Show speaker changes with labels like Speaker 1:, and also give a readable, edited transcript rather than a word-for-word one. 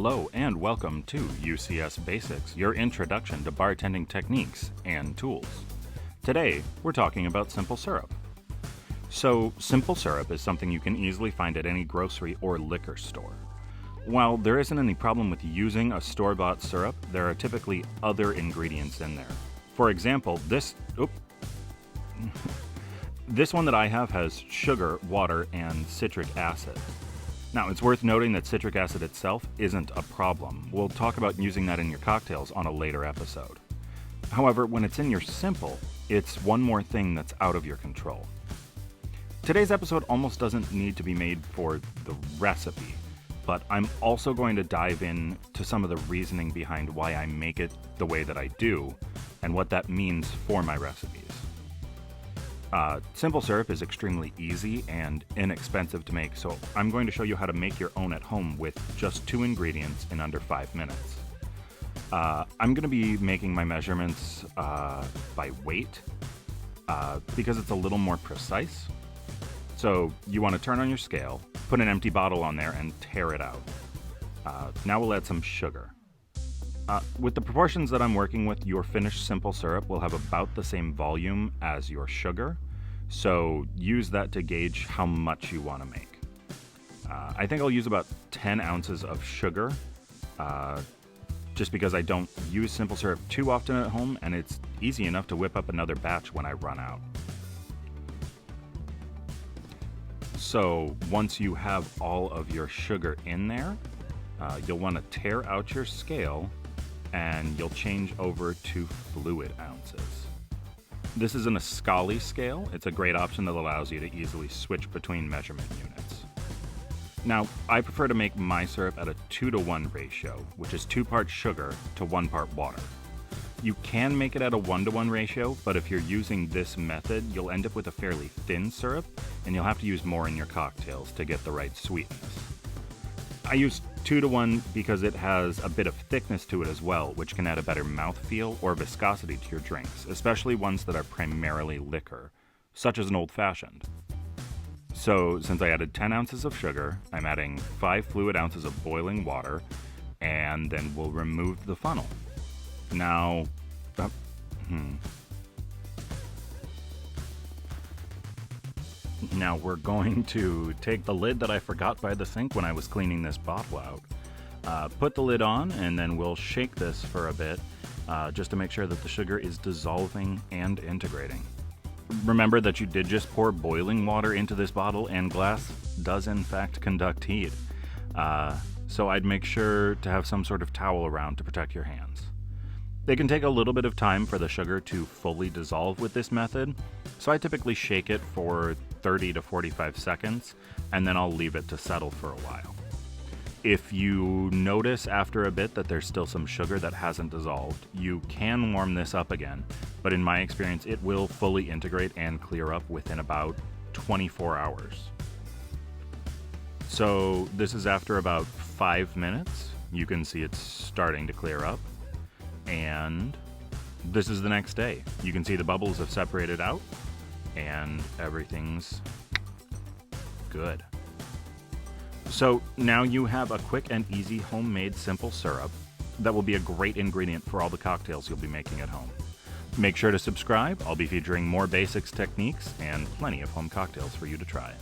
Speaker 1: Hello and welcome to UCS Basics, your introduction to bartending techniques and tools. Today, we're talking about simple syrup. So, simple syrup is something you can easily find at any grocery or liquor store. While there isn't any problem with using a store-bought syrup, there are typically other ingredients in there. For example, this one that I have has sugar, water, and citric acid. Now, it's worth noting that citric acid itself isn't a problem. We'll talk about using that in your cocktails on a later episode. However, when it's in your simple, it's one more thing that's out of your control. Today's episode almost doesn't need to be made for the recipe, but I'm also going to dive in to some of the reasoning behind why I make it the way that I do and what that means for my recipes. Simple syrup is extremely easy and inexpensive to make, so I'm going to show you how to make your own at home with just 2 ingredients in under 5 minutes. I'm going to be making my measurements by weight because it's a little more precise. So you want to turn on your scale, put an empty bottle on there, and tear it out. Now we'll add some sugar. With the proportions that I'm working with, your finished simple syrup will have about the same volume as your sugar, so use that to gauge how much you want to make. I think I'll use about 10 ounces of sugar, just because I don't use simple syrup too often at home, and it's easy enough to whip up another batch when I run out. So once you have all of your sugar in there, you'll want to tear out your scale and you'll change over to fluid ounces. This is an Ascali scale. It's a great option that allows you to easily switch between measurement units. Now, I prefer to make my syrup at a 2-to-1 ratio, which is 2 parts sugar to 1 part water. You can make it at a 1-to-1 ratio, but if you're using this method, you'll end up with a fairly thin syrup, and you'll have to use more in your cocktails to get the right sweetness. I use 2-to-1 because it has a bit of thickness to it as well, which can add a better mouthfeel or viscosity to your drinks, especially ones that are primarily liquor, such as an old-fashioned. So, since I added 10 ounces of sugar, I'm adding 5 fluid ounces of boiling water, and then we'll remove the funnel. Now, Now we're going to take the lid that I forgot by the sink when I was cleaning this bottle out, put the lid on, and then we'll shake this for a bit just to make sure that the sugar is dissolving and integrating. Remember that you did just pour boiling water into this bottle, and glass does in fact conduct heat. So I'd make sure to have some sort of towel around to protect your hands. They can take a little bit of time for the sugar to fully dissolve with this method, so I typically shake it for 30 to 45 seconds, and then I'll leave it to settle for a while. If you notice after a bit that there's still some sugar that hasn't dissolved, you can warm this up again, but in my experience it will fully integrate and clear up within about 24 hours. So this is after about 5 minutes. You can see it's starting to clear up. And this is the next day. You can see the bubbles have separated out and everything's good. So now you have a quick and easy homemade simple syrup that will be a great ingredient for all the cocktails you'll be making at home. Make sure to subscribe. I'll be featuring more basics techniques and plenty of home cocktails for you to try.